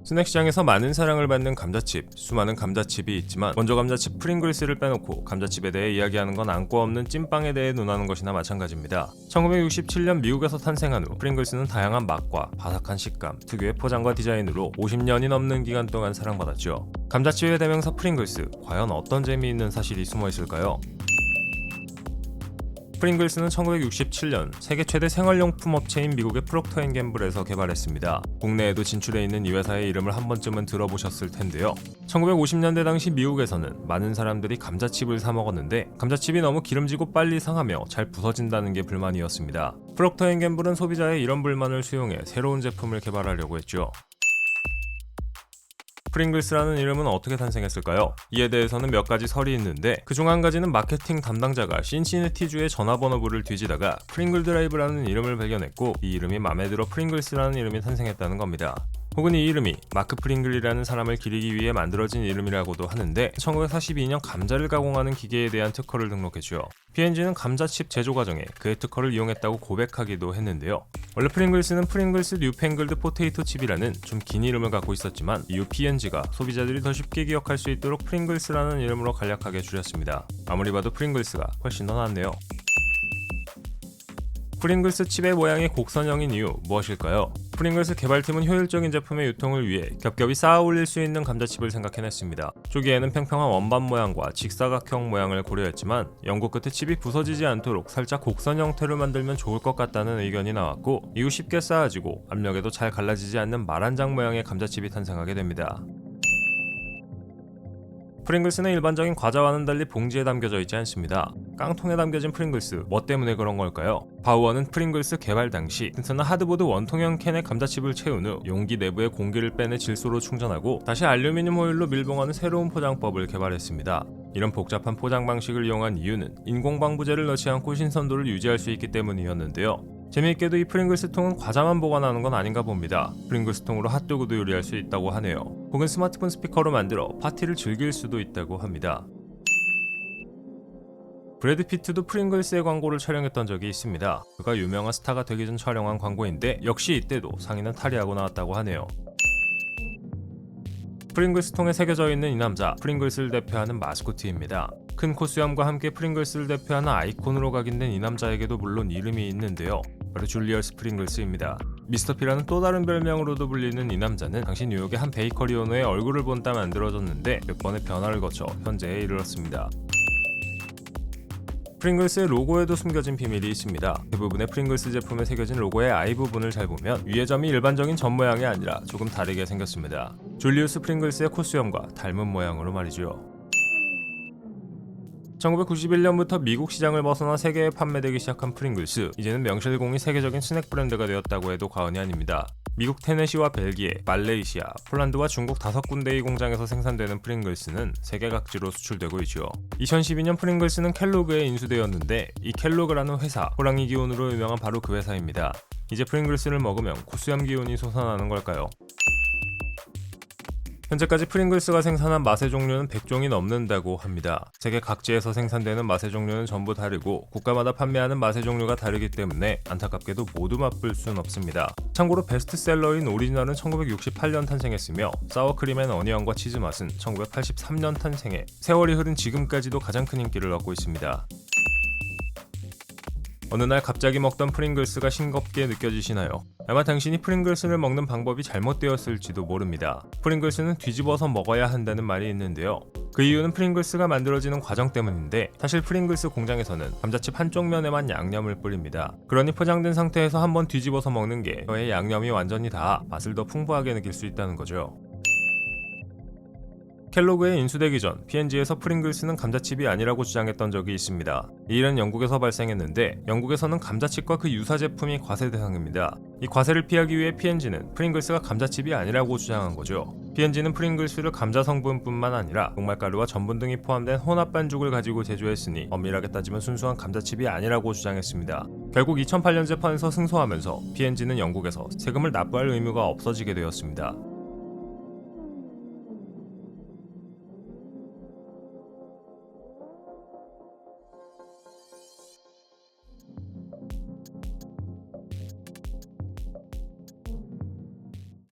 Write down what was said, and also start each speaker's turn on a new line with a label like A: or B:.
A: 스낵 시장에서 많은 사랑을 받는 감자칩, 수많은 감자칩이 있지만 먼저 감자칩 프링글스를 빼놓고 감자칩에 대해 이야기하는 건 안고 없는 찐빵에 대해 논하는 것이나 마찬가지입니다. 1967년 미국에서 탄생한 후 프링글스는 다양한 맛과 바삭한 식감, 특유의 포장과 디자인으로 50년이 넘는 기간 동안 사랑받았죠. 감자칩의 대명사 프링글스, 과연 어떤 재미있는 사실이 숨어 있을까요? 프링글스는 1967년 세계 최대 생활용품 업체인 미국의 프록터 앤 갬블에서 개발했습니다. 국내에도 진출해 있는 이 회사의 이름을 한 번쯤은 들어보셨을 텐데요. 1950년대 당시 미국에서는 많은 사람들이 감자칩을 사 먹었는데 감자칩이 너무 기름지고 빨리 상하며 잘 부서진다는 게 불만이었습니다. 프록터 앤 갬블은 소비자의 이런 불만을 수용해 새로운 제품을 개발하려고 했죠. 프링글스라는 이름은 어떻게 탄생했을까요? 이에 대해서는 몇 가지 설이 있는데 그중 한 가지는 마케팅 담당자가 신시내티주의 전화번호부를 뒤지다가 프링글 드라이브라는 이름을 발견했고 이 이름이 마음에 들어 프링글스라는 이름이 탄생했다는 겁니다. 혹은 이 이름이 마크 프링글이라는 사람을 기리기 위해 만들어진 이름이라고도 하는데 1942년 감자를 가공하는 기계에 대한 특허를 등록했죠. P&G는 감자칩 제조 과정에 그의 특허를 이용했다고 고백하기도 했는데요. 원래 프링글스는 프링글스 뉴팽글드 포테이토 칩이라는 좀 긴 이름을 갖고 있었지만 이후 P&G가 소비자들이 더 쉽게 기억할 수 있도록 프링글스라는 이름으로 간략하게 줄였습니다. 아무리 봐도 프링글스가 훨씬 더 낫네요. 프링글스 칩의 모양이 곡선형인 이유 무엇일까요? 프링글스 개발팀은 효율적인 제품의 유통을 위해 겹겹이 쌓아 올릴 수 있는 감자칩을 생각해냈습니다. 초기에는 평평한 원반 모양과 직사각형 모양을 고려했지만 연구 끝에 칩이 부서지지 않도록 살짝 곡선 형태로 만들면 좋을 것 같다는 의견이 나왔고 이후 쉽게 쌓아지고 압력에도 잘 갈라지지 않는 말한장 모양의 감자칩이 탄생하게 됩니다. 프링글스는 일반적인 과자와는 달리 봉지에 담겨져 있지 않습니다. 깡통에 담겨진 프링글스, 뭐 때문에 그런 걸까요? 바우어는 프링글스 개발 당시 튼튼한 하드보드 원통형 캔에 감자칩을 채운 후 용기 내부의 공기를 빼내 질소로 충전하고 다시 알루미늄 호일로 밀봉하는 새로운 포장법을 개발했습니다. 이런 복잡한 포장 방식을 이용한 이유는 인공 방부제를 넣지 않고 신선도를 유지할 수 있기 때문이었는데요. 재미있게도 이 프링글스 통은 과자만 보관하는 건 아닌가 봅니다. 프링글스 통으로 핫도그도 요리할 수 있다고 하네요. 혹은 스마트폰 스피커로 만들어 파티를 즐길 수도 있다고 합니다. 브래드 피트도 프링글스의 광고를 촬영했던 적이 있습니다. 그가 유명한 스타가 되기 전 촬영한 광고인데 역시 이때도 상의는 탈의하고 나왔다고 하네요. 프링글스 통에 새겨져 있는 이 남자, 프링글스를 대표하는 마스코트입니다. 큰 코수염과 함께 프링글스를 대표하는 아이콘으로 각인된 이 남자에게도 물론 이름이 있는데요. 바로 줄리어스 프링글스입니다. 미스터 P라는 또 다른 별명으로도 불리는 이 남자는 당시 뉴욕의 한 베이커리 오너의 얼굴을 본따 만들어졌는데 몇 번의 변화를 거쳐 현재에 이르렀습니다. 프링글스의 로고에도 숨겨진 비밀이 있습니다. 대부분의 프링글스 제품에 새겨진 로고의 I 부분을 잘 보면 위의 점이 일반적인 점 모양이 아니라 조금 다르게 생겼습니다. 줄리우스 프링글스의 코수염과 닮은 모양으로 말이죠. 1991년부터 미국 시장을 벗어나 세계에 판매되기 시작한 프링글스, 이제는 명실공히 세계적인 스낵 브랜드가 되었다고 해도 과언이 아닙니다. 미국 테네시와 벨기에, 말레이시아, 폴란드와 중국 5군데의 공장에서 생산되는 프링글스는 세계 각지로 수출되고 있죠. 2012년 프링글스는 켈로그에 인수되었는데 이 켈로그라는 회사, 호랑이 기운으로 유명한 바로 그 회사입니다. 이제 프링글스를 먹으면 코수염 기운이 솟아나는 걸까요? 현재까지 프링글스가 생산한 맛의 종류는 100종이 넘는다고 합니다. 세계 각지에서 생산되는 맛의 종류는 전부 다르고 국가마다 판매하는 맛의 종류가 다르기 때문에 안타깝게도 모두 맛볼 순 없습니다. 참고로 베스트셀러인 오리지널은 1968년 탄생했으며 사워크림 앤 어니언과 치즈 맛은 1983년 탄생해 세월이 흐른 지금까지도 가장 큰 인기를 얻고 있습니다. 어느 날 갑자기 먹던 프링글스가 싱겁게 느껴지시나요? 아마 당신이 프링글스를 먹는 방법이 잘못되었을지도 모릅니다. 프링글스는 뒤집어서 먹어야 한다는 말이 있는데요. 그 이유는 프링글스가 만들어지는 과정 때문인데 사실 프링글스 공장에서는 감자칩 한쪽 면에만 양념을 뿌립니다. 그러니 포장된 상태에서 한번 뒤집어서 먹는 게 저의 양념이 완전히 다 맛을 더 풍부하게 느낄 수 있다는 거죠. 켈로그에 인수되기 전 P&G에서 프링글스는 감자칩이 아니라고 주장했던 적이 있습니다. 이 일은 영국에서 발생했는데 영국에서는 감자칩과 그 유사 제품이 과세 대상입니다. 이 과세를 피하기 위해 P&G는 프링글스가 감자칩이 아니라고 주장한 거죠. P&G는 프링글스를 감자 성분뿐만 아니라 녹말가루와 전분 등이 포함된 혼합 반죽을 가지고 제조했으니 엄밀하게 따지면 순수한 감자칩이 아니라고 주장했습니다. 결국 2008년 재판에서 승소하면서 P&G는 영국에서 세금을 납부할 의무가 없어지게 되었습니다.